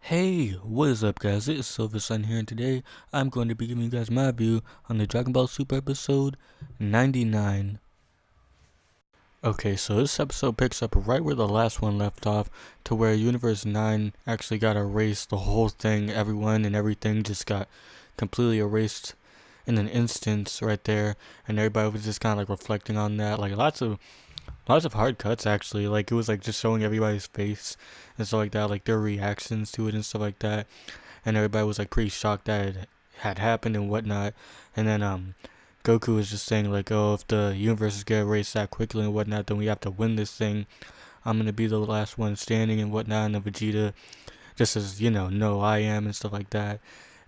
Hey, what is up guys, it's Silver Sun here and today I'm going to be giving you guys my view on the Dragon Ball Super episode 99. Okay, so this episode picks up right where the last one left off, to where Universe 9 actually got erased. The whole thing, everyone and everything just got completely erased in an instance right there, and everybody was just kind of like reflecting on that, like lots of hard cuts actually. Like it was like just showing everybody's face and stuff like that, like their reactions to it and stuff like that. And everybody was like pretty shocked that it had happened and whatnot. And then Goku was just saying like, oh, if the universes get erased that quickly and whatnot, then we have to win this thing. I'm gonna be the last one standing and whatnot. And then Vegeta just says, no, I am and stuff like that.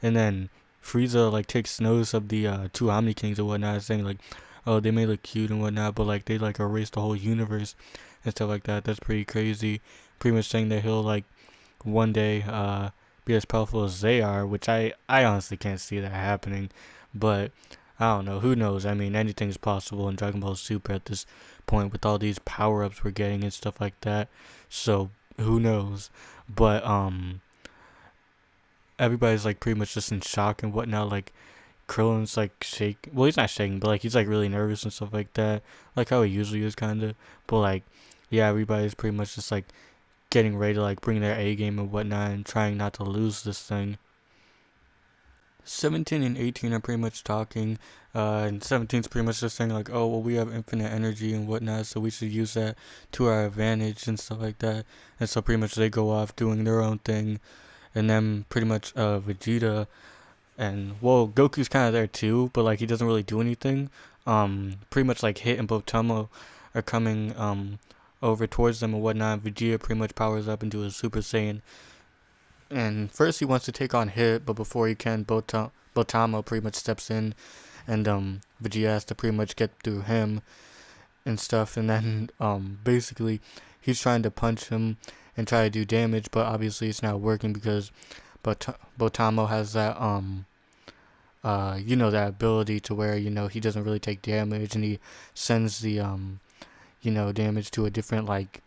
And then Frieza like takes notice of the two Omni Kings and whatnot, saying like, oh, they may look cute and whatnot, but like they like erase the whole universe and stuff like that. That's pretty crazy. Pretty much saying that he'll like one day be as powerful as they are, which I honestly can't see that happening. But I don't know. Who knows? I mean, anything's possible in Dragon Ball Super at this point with all these power ups we're getting and stuff like that. So who knows? But everybody's like pretty much just in shock and whatnot. Like Krillin's like shake. Well, he's not shaking, but like he's like really nervous and stuff like that. Like how he usually is, kind of. But like, yeah, everybody's pretty much just like getting ready to like bring their A game and whatnot and trying not to lose this thing. 17 and 18 are pretty much talking, and 17's pretty much just saying like, oh well, we have infinite energy and whatnot, so we should use that to our advantage and stuff like that. And so pretty much they go off doing their own thing, and then pretty much Vegeta and well, Goku's kind of there too, but like he doesn't really do anything. Pretty much like Hit and Botamo are coming over towards them and whatnot. Vegeta pretty much powers up into a Super Saiyan, and first he wants to take on Hit, but before he can, Botamo pretty much steps in, and Vegeta has to pretty much get through him and stuff, and then basically he's trying to punch him and try to do damage, but obviously it's not working because Botamo has that that ability to where he doesn't really take damage, and he sends the damage to a different like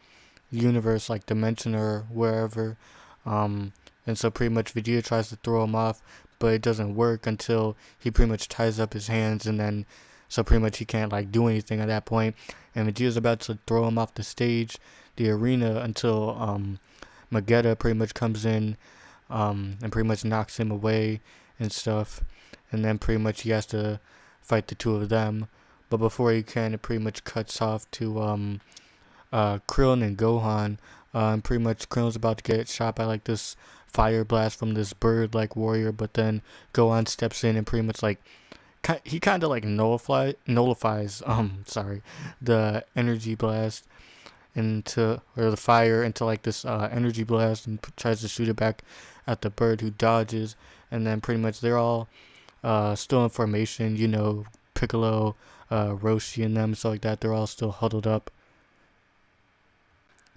universe, like dimension or wherever. And so pretty much Vegeta tries to throw him off, but it doesn't work until he pretty much ties up his hands, and then so pretty much he can't like do anything at that point. And Vegeta's about to throw him off the stage, the arena, until Magetta pretty much comes in and pretty much knocks him away and stuff. And then pretty much he has to fight the two of them. But before he can, it pretty much cuts off to Krillin and Gohan. And pretty much Krillin's about to get shot by like this fire blast from this bird like warrior, but then Gohan steps in and pretty much like he kind of like nullifies the energy blast into, or the fire into like this energy blast, and tries to shoot it back at the bird, who dodges. And then pretty much they're all still in formation, Piccolo, Roshi and them, so like that, they're all still huddled up.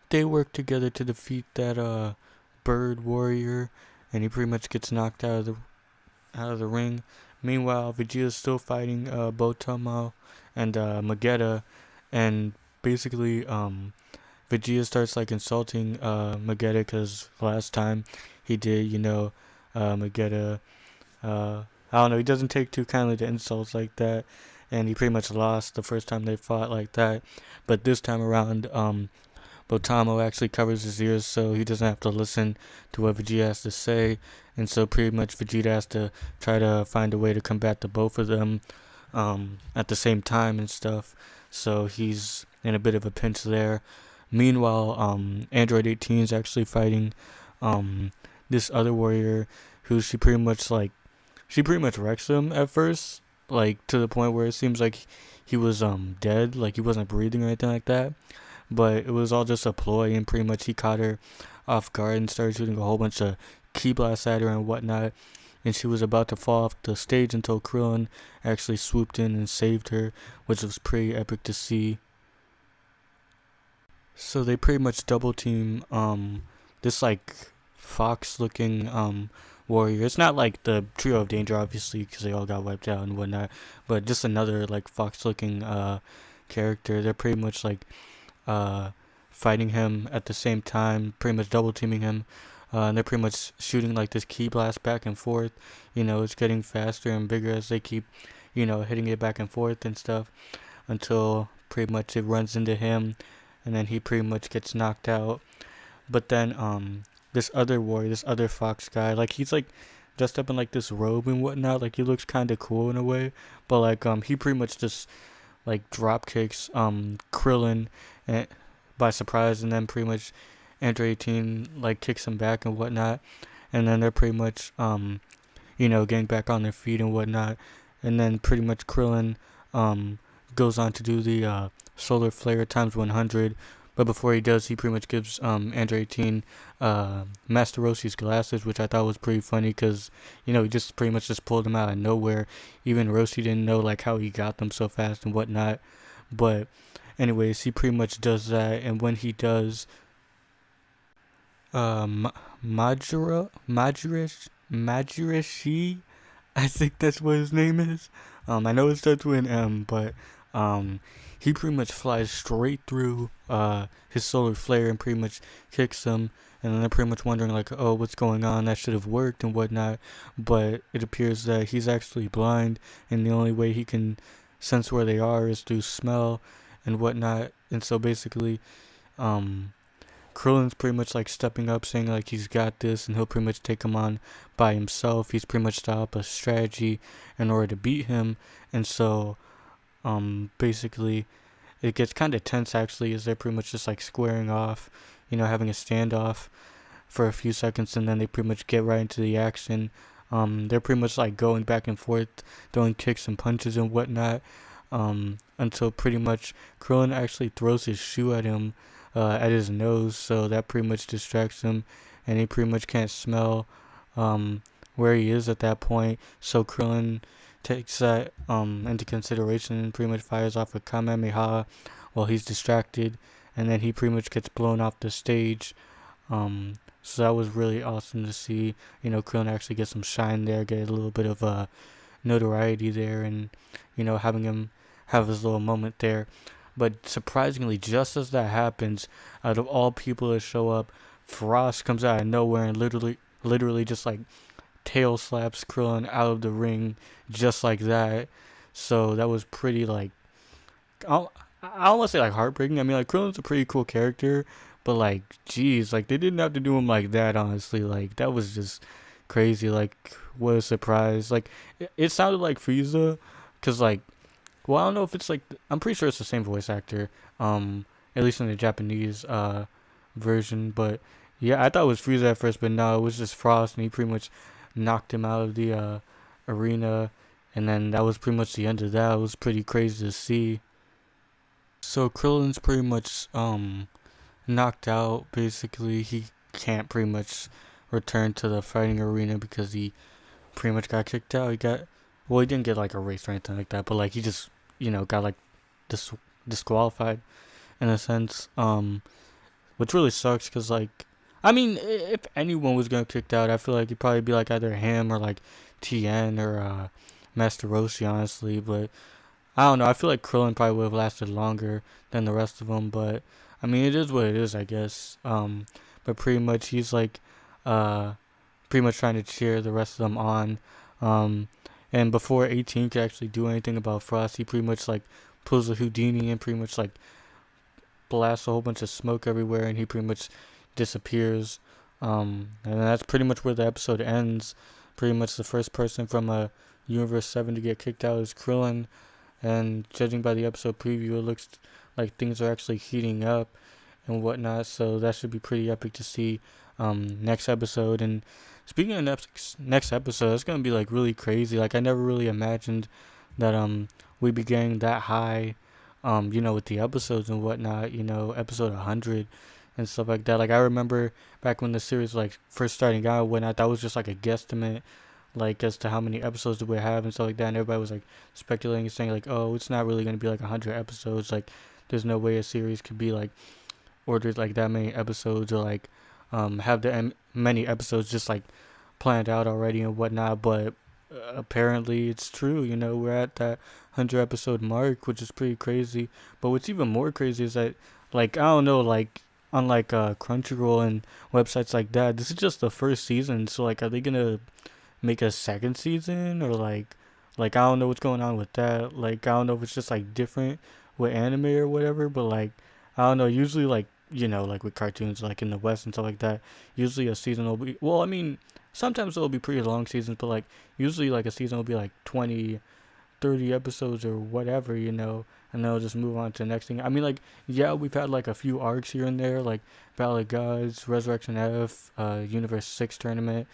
They work together to defeat that bird warrior, and he pretty much gets knocked out of the ring. Meanwhile, Vegeta's still fighting Botamo and Magetta, and basically Vegeta starts like insulting Magetta, because last time he did, Magetta, I don't know, he doesn't take too kindly to insults like that, and he pretty much lost the first time they fought like that. But this time around, Botamo actually covers his ears so he doesn't have to listen to what Vegeta has to say, and so pretty much Vegeta has to try to find a way to combat the both of them at the same time and stuff. So he's in a bit of a pinch there. Meanwhile, Android 18 is actually fighting this other warrior, who she pretty much wrecks him at first, like to the point where it seems like he was dead, like he wasn't breathing or anything like that. But it was all just a ploy, and pretty much he caught her off guard and started shooting a whole bunch of ki blasts at her and whatnot. And she was about to fall off the stage until Krillin actually swooped in and saved her, which was pretty epic to see. So they pretty much double team this like fox looking warrior. It's not like the trio of danger, obviously, because they all got wiped out and whatnot, but just another like fox looking character. They're pretty much like fighting him at the same time, pretty much double teaming him. and they're pretty much shooting like this ki blast back and forth. It's getting faster and bigger as they keep, hitting it back and forth and stuff until pretty much it runs into him, and then he pretty much gets knocked out. But then this other warrior, this other fox guy, like he's like dressed up in like this robe and whatnot. Like he looks kind of cool in a way, but like he pretty much just like drop kicks Krillin and, by surprise, and then pretty much Android 18 like kicks him back and whatnot, and then they're pretty much getting back on their feet and whatnot, and then pretty much Krillin goes on to do the solar flare times 100. But before he does, he pretty much gives Android 18 Master Roshi's glasses, which I thought was pretty funny because, he just pretty much just pulled them out of nowhere. Even Roshi didn't know like how he got them so fast and whatnot. But anyways, he pretty much does that, and when he does, Majirashi, I think that's what his name is. I know it starts with an M, but he pretty much flies straight through his solar flare and pretty much kicks him. And then they're pretty much wondering like, oh, what's going on? That should have worked and whatnot. But it appears that he's actually blind, and the only way he can sense where they are is through smell and whatnot. And so basically, Krillin's pretty much like stepping up, saying like he's got this, and he'll pretty much take him on by himself. He's pretty much set up a strategy in order to beat him, and so basically it gets kind of tense actually, as they're pretty much just like squaring off, having a standoff for a few seconds, and then they pretty much get right into the action. They're pretty much like going back and forth, throwing kicks and punches and whatnot, until pretty much Krillin actually throws his shoe at him, at his nose, so that pretty much distracts him, and he pretty much can't smell where he is at that point. So Krillin takes that into consideration and pretty much fires off a Kamehameha while he's distracted, and then he pretty much gets blown off the stage. So that was really awesome to see. Krillin actually get some shine there, get a little bit of notoriety there, and having him have his little moment there. But surprisingly, just as that happens, out of all people to show up, Frost comes out of nowhere and literally just like tail slaps Krillin out of the ring just like that. So that was pretty like, I don't want to say like heartbreaking. I mean, like Krillin's a pretty cool character, but like, geez, like they didn't have to do him like that. Honestly, like that was just crazy. Like, what a surprise. Like it sounded like Frieza, cause like, well, I don't know if it's like, I'm pretty sure it's the same voice actor, at least in the Japanese version. But yeah, I thought it was Frieza at first, but no, it was just Frost, and he pretty much knocked him out of the arena, and then that was pretty much the end of that. It was pretty crazy to see. So Krillin's pretty much knocked out. Basically, he can't pretty much return to the fighting arena because he pretty much got kicked out. He didn't get like erased or anything like that, but like he just got like disqualified in a sense, which really sucks because like, I mean, if anyone was gonna kicked out, I feel like it'd probably be like either him or like Tien or Master Roshi, honestly. But I don't know. I feel like Krillin probably would have lasted longer than the rest of them. But I mean, it is what it is, I guess. But pretty much he's like, pretty much trying to cheer the rest of them on. And before 18 could actually do anything about Frost, he pretty much like pulls a Houdini and pretty much like blasts a whole bunch of smoke everywhere, and he pretty much disappears. And that's pretty much where the episode ends. Pretty much the first person from Universe 7 to get kicked out is Krillin, and judging by the episode preview, it looks like things are actually heating up and whatnot, so that should be pretty epic to see next episode. And speaking of next episode, it's gonna be like really crazy. Like I never really imagined that we'd be getting that high, with the episodes and whatnot, episode 100 and stuff like that. Like I remember back when the series like first starting out and whatnot, that was just like a guesstimate, like as to how many episodes do we have and stuff like that, and everybody was like speculating and saying like, oh, it's not really gonna be like 100 episodes, like there's no way a series could be like ordered like that many episodes, or like have many episodes just like planned out already and whatnot. But apparently it's true. We're at that 100 episode mark, which is pretty crazy. But what's even more crazy is that, like, I don't know, like on like Crunchyroll and websites like that. This is just the first season, so like, are they gonna make a second season or like I don't know what's going on with that. Like I don't know if it's just like different with anime or whatever, but like I don't know. Usually like like with cartoons like in the West and stuff like that, usually a season will be well. I mean, sometimes it'll be pretty long seasons, but like usually like a season will be like 20, 30 episodes or whatever, and they'll just move on to the next thing. I mean, like, yeah, we've had like a few arcs here and there, like Battle of Gods, Resurrection F, Universe 6 tournament,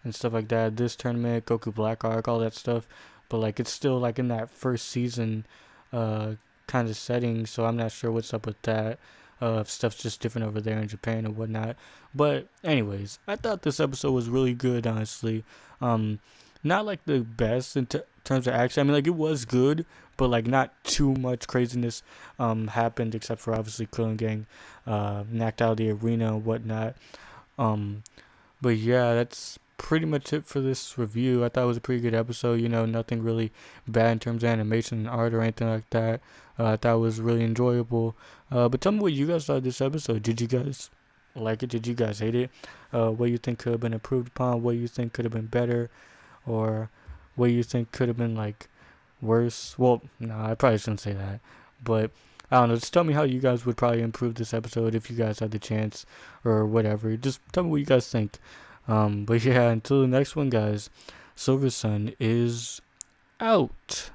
and stuff like that. This tournament, Goku Black arc, all that stuff. But like, it's still like in that first season, uh, kind of setting. So I'm not sure what's up with that. If stuff's just different over there in Japan and whatnot. But anyways, I thought this episode was really good, honestly. Um, Not like the best in terms of action. I mean, like it was good, but like not too much craziness happened except for obviously Krillin Gang knocked out of the arena and whatnot. Um, but yeah, that's pretty much it for this review. I thought it was a pretty good episode. Nothing really bad in terms of animation and art or anything like that. I thought it was really enjoyable. But tell me what you guys thought of this episode. Did you guys like it? Did you guys hate it? What you think could have been improved upon? What you think could have been better? Or what you think could have been like worse? Well, no, I probably shouldn't say that. But I don't know. Just tell me how you guys would probably improve this episode if you guys had the chance or whatever. Just tell me what you guys think. But yeah, until the next one, guys, Silver Sun is out.